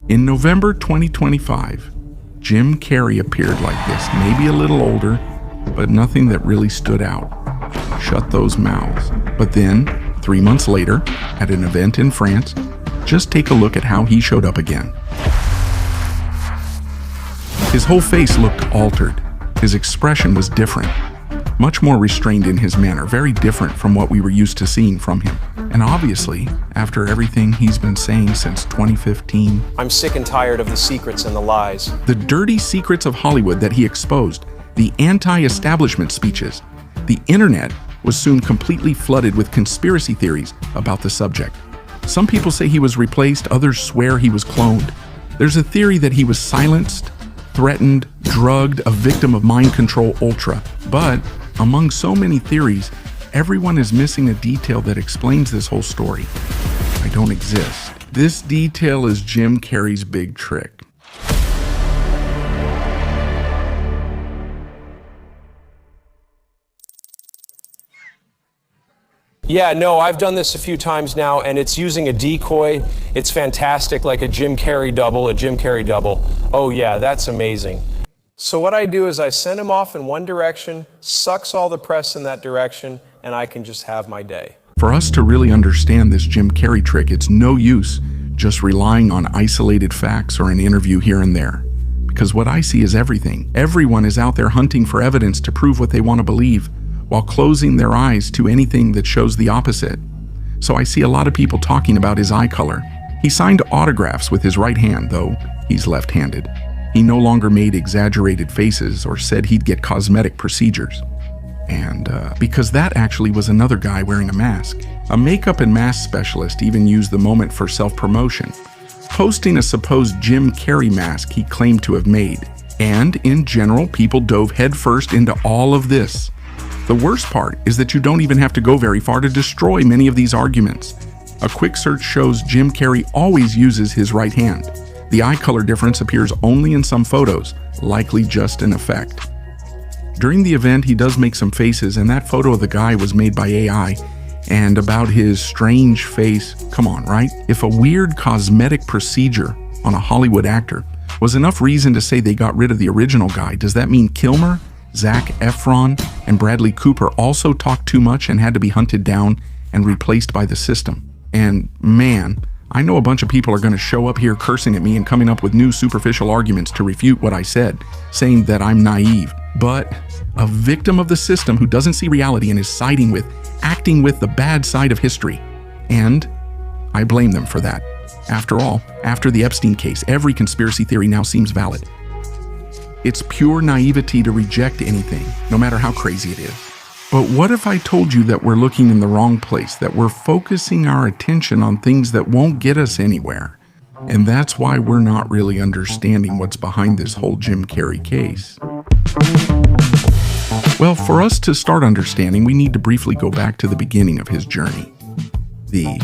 In November 2025, Jim Carrey appeared like this, maybe a little older, but nothing that really stood out. Shut those mouths. But then, 3 months later, at an event in France, just take a look at how he showed up again. His whole face looked altered. His expression was different, much more restrained in his manner, very different from what we were used to seeing from him. And obviously, after everything he's been saying since 2015, I'm sick and tired of the secrets and the lies. The dirty secrets of Hollywood that he exposed, the anti-establishment speeches, the internet was soon completely flooded with conspiracy theories about the subject. Some people say he was replaced, others swear he was cloned. There's a theory that he was silenced, threatened, drugged, a victim of mind control ultra. But among so many theories, everyone is missing a detail that explains this whole story. I don't exist. This detail is Jim Carrey's big trick. Yeah, no, I've done this a few times now, and it's using a decoy. It's fantastic, like a Jim Carrey double. Oh yeah, that's amazing. So what I do is I send him off in one direction, sucks all the press in that direction, and I can just have my day. For us to really understand this Jim Carrey trick, it's no use just relying on isolated facts or an interview here and there. Because what I see is everything. Everyone is out there hunting for evidence to prove what they want to believe, while closing their eyes to anything that shows the opposite. So I see a lot of people talking about his eye color. He signed autographs with his right hand, though he's left-handed. He no longer made exaggerated faces or said he'd get cosmetic procedures. And because that actually was another guy wearing a mask. A makeup and mask specialist even used the moment for self-promotion, posting a supposed Jim Carrey mask he claimed to have made. And in general, people dove headfirst into all of this. The worst part is that you don't even have to go very far to destroy many of these arguments. A quick search shows Jim Carrey always uses his right hand. The eye color difference appears only in some photos, likely just an effect. During the event, he does make some faces, and that photo of the guy was made by AI. And about his strange face, come on, right? If a weird cosmetic procedure on a Hollywood actor was enough reason to say they got rid of the original guy, does that mean Kilmer, Zac Efron, and Bradley Cooper also talked too much and had to be hunted down and replaced by the system? And man, I know a bunch of people are going to show up here cursing at me and coming up with new superficial arguments to refute what I said, saying that I'm naive. But a victim of the system who doesn't see reality and is siding with, acting with the bad side of history. And I blame them for that. After all, after the Epstein case, every conspiracy theory now seems valid. It's pure naivety to reject anything, no matter how crazy it is. But what if I told you that we're looking in the wrong place, that we're focusing our attention on things that won't get us anywhere? And that's why we're not really understanding what's behind this whole Jim Carrey case. Well, for us to start understanding, we need to briefly go back to the beginning of his journey.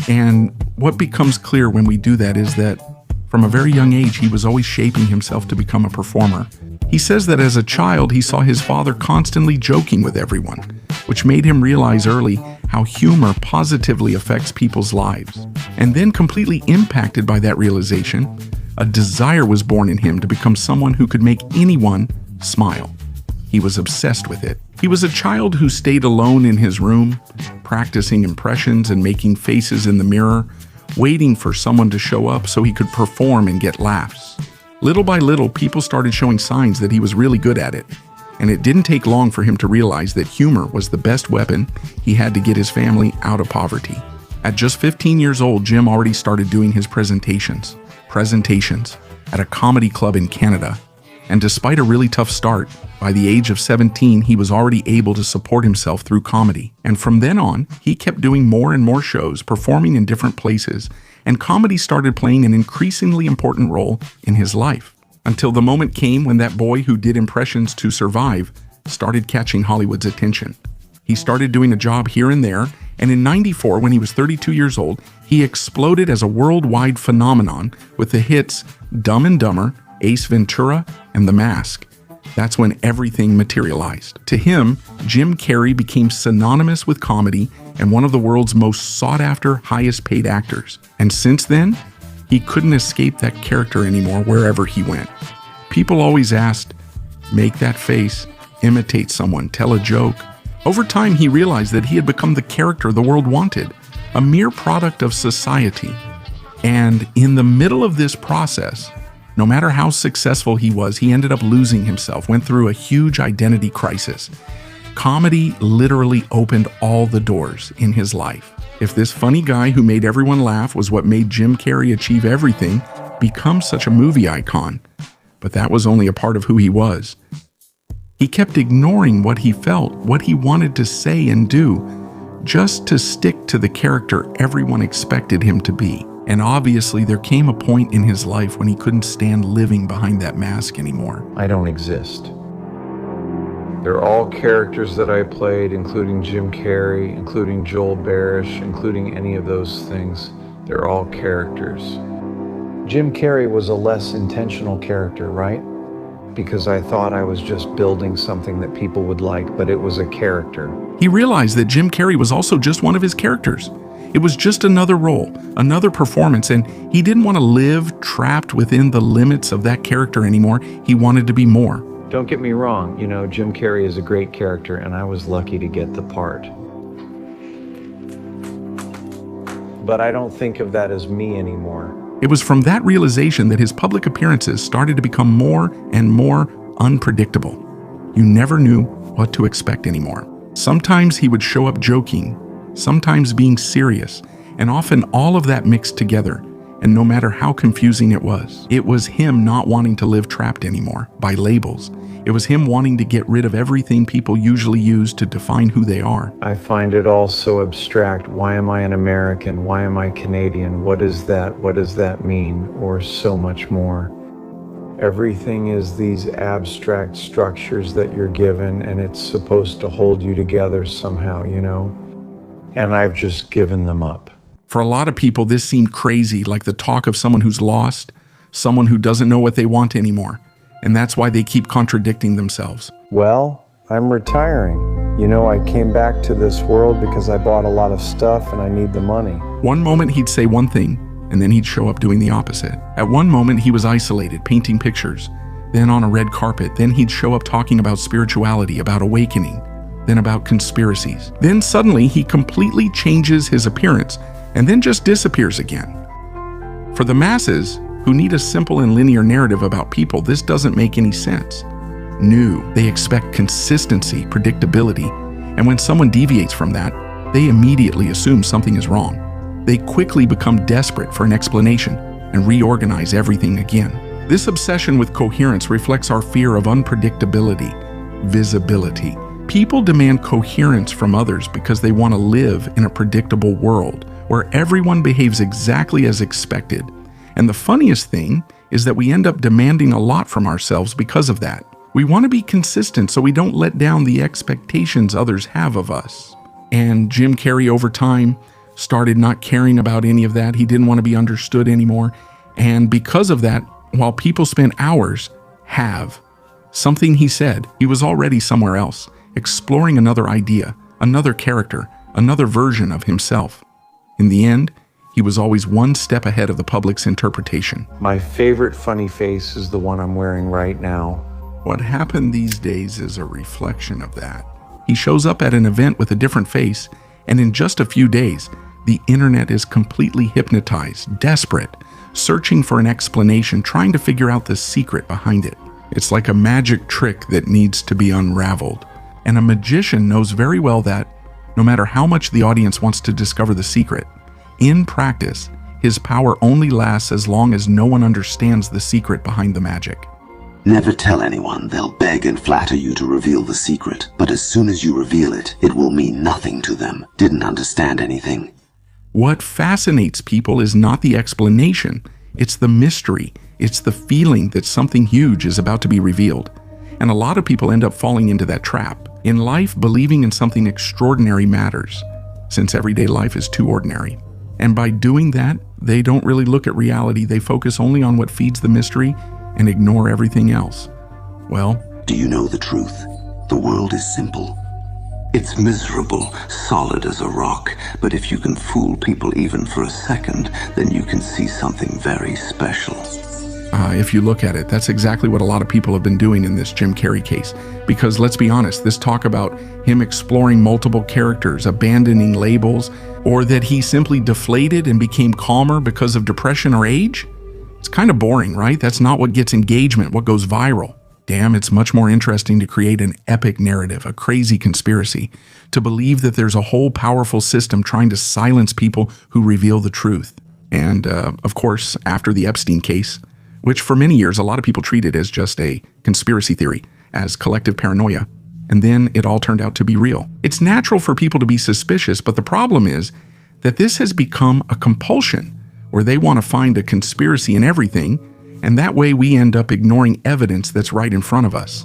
And what becomes clear when we do that is that from a very young age, he was always shaping himself to become a performer. He says that as a child, he saw his father constantly joking with everyone, which made him realize early how humor positively affects people's lives. And then, completely impacted by that realization, a desire was born in him to become someone who could make anyone smile. He was obsessed with it. He was a child who stayed alone in his room, practicing impressions and making faces in the mirror, waiting for someone to show up so he could perform and get laughs. Little by little, people started showing signs that he was really good at it, and it didn't take long for him to realize that humor was the best weapon he had to get his family out of poverty. At just 15 years old, Jim already started doing his presentations at a comedy club in Canada. And despite a really tough start, by the age of 17, he was already able to support himself through comedy. And from then on, he kept doing more and more shows, performing in different places, and comedy started playing an increasingly important role in his life. Until the moment came when that boy who did impressions to survive started catching Hollywood's attention. He started doing a job here and there, and in '94, when he was 32 years old, he exploded as a worldwide phenomenon with the hits Dumb and Dumber, Ace Ventura, and The Mask. That's when everything materialized. To him, Jim Carrey became synonymous with comedy and one of the world's most sought-after, highest-paid actors. And since then, He couldn't escape that character anymore wherever he went. People always asked, make that face, imitate someone, tell a joke. Over time, he realized that he had become the character the world wanted, a mere product of society. And in the middle of this process, no matter how successful he was, he ended up losing himself, went through a huge identity crisis. Comedy literally opened all the doors in his life. If this funny guy who made everyone laugh was what made Jim Carrey achieve everything, become such a movie icon, but that was only a part of who he was. He kept ignoring what he felt, what he wanted to say and do, just to stick to the character everyone expected him to be. And obviously, there came a point in his life when he couldn't stand living behind that mask anymore. I don't exist. They're all characters that I played, including Jim Carrey, including Joel Barish, including any of those things. They're all characters. Jim Carrey was a less intentional character, right? Because I thought I was just building something that people would like, but it was a character. He realized that Jim Carrey was also just one of his characters. It was just another role, another performance, and he didn't want to live trapped within the limits of that character anymore. He wanted to be more. Don't get me wrong, you know, Jim Carrey is a great character, and I was lucky to get the part. But I don't think of that as me anymore. It was from that realization that his public appearances started to become more and more unpredictable. You never knew what to expect anymore. Sometimes he would show up joking, sometimes being serious, and often all of that mixed together. And no matter how confusing it was him not wanting to live trapped anymore by labels. It was him wanting to get rid of everything people usually use to define who they are. I find it all so abstract. Why am I an American? Why am I Canadian? What is that? What does that mean? Or so much more. Everything is these abstract structures that you're given, and it's supposed to hold you together somehow, you know? And I've just given them up. For a lot of people, this seemed crazy, like the talk of someone who's lost, someone who doesn't know what they want anymore. And that's why they keep contradicting themselves. Well, I'm retiring. You know, I came back to this world because I bought a lot of stuff and I need the money. One moment he'd say one thing, and then he'd show up doing the opposite. At one moment he was isolated, painting pictures, then on a red carpet. Then he'd show up talking about spirituality, about awakening, then about conspiracies. Then suddenly he completely changes his appearance and then just disappears again. For the masses, who need a simple and linear narrative about people, this doesn't make any sense. New, they expect consistency, predictability, and when someone deviates from that, they immediately assume something is wrong. They quickly become desperate for an explanation and reorganize everything again. This obsession with coherence reflects our fear of unpredictability, visibility. People demand coherence from others because they want to live in a predictable world where everyone behaves exactly as expected. And the funniest thing is that we end up demanding a lot from ourselves because of that. We want to be consistent so we don't let down the expectations others have of us. And Jim Carrey over time started not caring about any of that. He didn't want to be understood anymore. And because of that, while people spent hours, something he said, he was already somewhere else, exploring another idea, another character, another version of himself. In the end, he was always one step ahead of the public's interpretation. My favorite funny face is the one I'm wearing right now. What happened these days is a reflection of that. He shows up at an event with a different face, and in just a few days, the internet is completely hypnotized, desperate, searching for an explanation, trying to figure out the secret behind it. It's like a magic trick that needs to be unraveled. And a magician knows very well that, no matter how much the audience wants to discover the secret, in practice, his power only lasts as long as no one understands the secret behind the magic. Never tell anyone. They'll beg and flatter you to reveal the secret. But as soon as you reveal it, it will mean nothing to them. Didn't understand anything. What fascinates people is not the explanation. It's the mystery. It's the feeling that something huge is about to be revealed. And a lot of people end up falling into that trap. In life, believing in something extraordinary matters, since everyday life is too ordinary. And by doing that, they don't really look at reality. They focus only on what feeds the mystery and ignore everything else. Well, do you know the truth? The world is simple. It's miserable, solid as a rock, but if you can fool people even for a second, then you can see something very special. If you look at it, that's exactly what a lot of people have been doing in this Jim Carrey case. Because let's be honest, this talk about him exploring multiple characters, abandoning labels, or that he simply deflated and became calmer because of depression or age, it's kind of boring, right? That's not what gets engagement, what goes viral. Damn, it's much more interesting to create an epic narrative, a crazy conspiracy, to believe that there's a whole powerful system trying to silence people who reveal the truth. And, of course, after the Epstein case, which for many years a lot of people treated as just a conspiracy theory, as collective paranoia, and then it all turned out to be real. It's natural for people to be suspicious, but the problem is that this has become a compulsion where they want to find a conspiracy in everything, and that way we end up ignoring evidence that's right in front of us.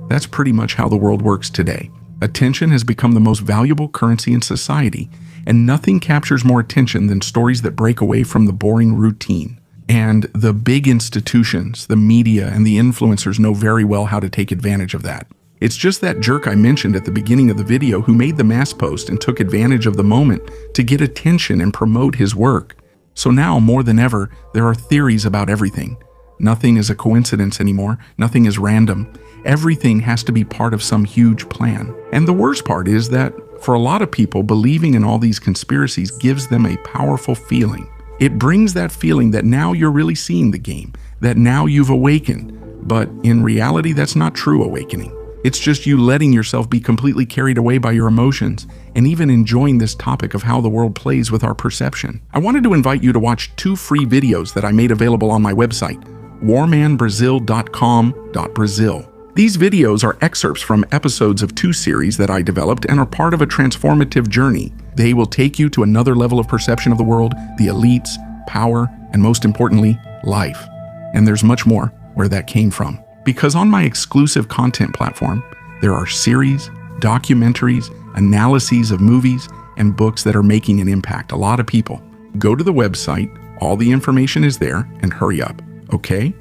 That's pretty much how the world works today. Attention has become the most valuable currency in society, and nothing captures more attention than stories that break away from the boring routine. And the big institutions, the media, and the influencers know very well how to take advantage of that. It's just that jerk I mentioned at the beginning of the video who made the mass post and took advantage of the moment to get attention and promote his work. So now, more than ever, there are theories about everything. Nothing is a coincidence anymore. Nothing is random. Everything has to be part of some huge plan. And the worst part is that, for a lot of people, believing in all these conspiracies gives them a powerful feeling. It brings that feeling that now you're really seeing the game, that now you've awakened. But in reality, that's not true awakening. It's just you letting yourself be completely carried away by your emotions and even enjoying this topic of how the world plays with our perception. I wanted to invite you to watch 2 free videos that I made available on my website, warmanbrazil.com.brazil. These videos are excerpts from episodes of 2 series that I developed and are part of a transformative journey. They will take you to another level of perception of the world, the elites, power, and most importantly, life. And there's much more where that came from. Because on my exclusive content platform, there are series, documentaries, analyses of movies, and books that are making an impact. A lot of people. Go to the website, all the information is there, and hurry up, okay?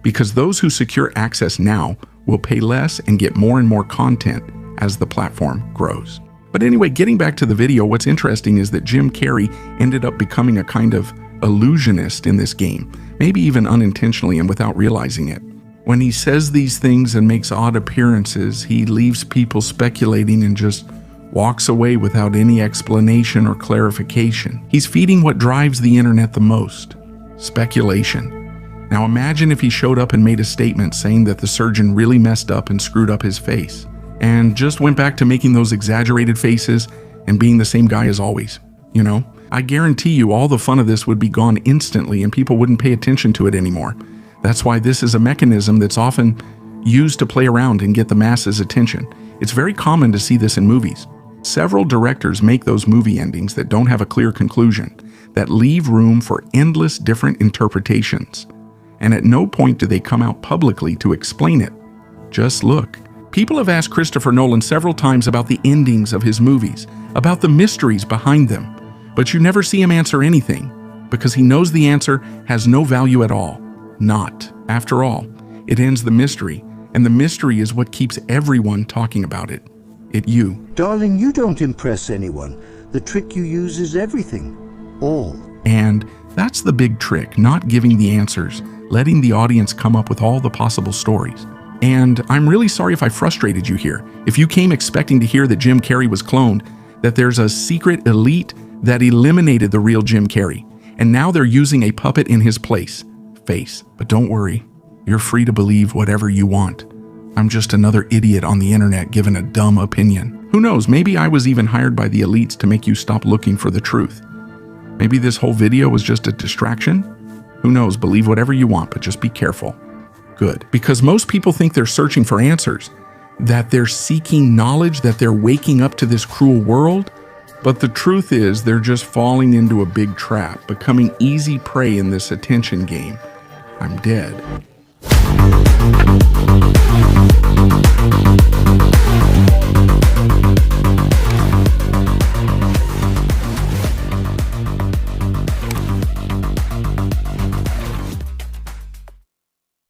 Because those who secure access now will pay less and get more and more content as the platform grows. But anyway, getting back to the video, what's interesting is that Jim Carrey ended up becoming a kind of illusionist in this game, maybe even unintentionally and without realizing it. When he says these things and makes odd appearances, he leaves people speculating and just walks away without any explanation or clarification. He's feeding what drives the internet the most: speculation. Now imagine if he showed up and made a statement saying that the surgeon really messed up and screwed up his face, and just went back to making those exaggerated faces and being the same guy as always. You know, I guarantee you all the fun of this would be gone instantly and people wouldn't pay attention to it anymore. That's why this is a mechanism that's often used to play around and get the masses' attention. It's very common to see this in movies. Several directors make those movie endings that don't have a clear conclusion, that leave room for endless different interpretations. And at no point do they come out publicly to explain it. Just look. People have asked Christopher Nolan several times about the endings of his movies, about the mysteries behind them, but you never see him answer anything, because he knows the answer has no value at all. Not. After all, it ends the mystery, and the mystery is what keeps everyone talking about it. You. Darling, you don't impress anyone. The trick you use is everything. All. And that's the big trick, not giving the answers, letting the audience come up with all the possible stories. And I'm really sorry if I frustrated you here. If you came expecting to hear that Jim Carrey was cloned, that there's a secret elite that eliminated the real Jim Carrey, and now they're using a puppet in his face. But don't worry, you're free to believe whatever you want. I'm just another idiot on the internet given a dumb opinion. Who knows, maybe I was even hired by the elites to make you stop looking for the truth. Maybe this whole video was just a distraction? Who knows, believe whatever you want, but just be careful. Good, because most people think they're searching for answers, that they're seeking knowledge, that they're waking up to this cruel world. But the truth is they're just falling into a big trap, becoming easy prey in this attention game. I'm dead.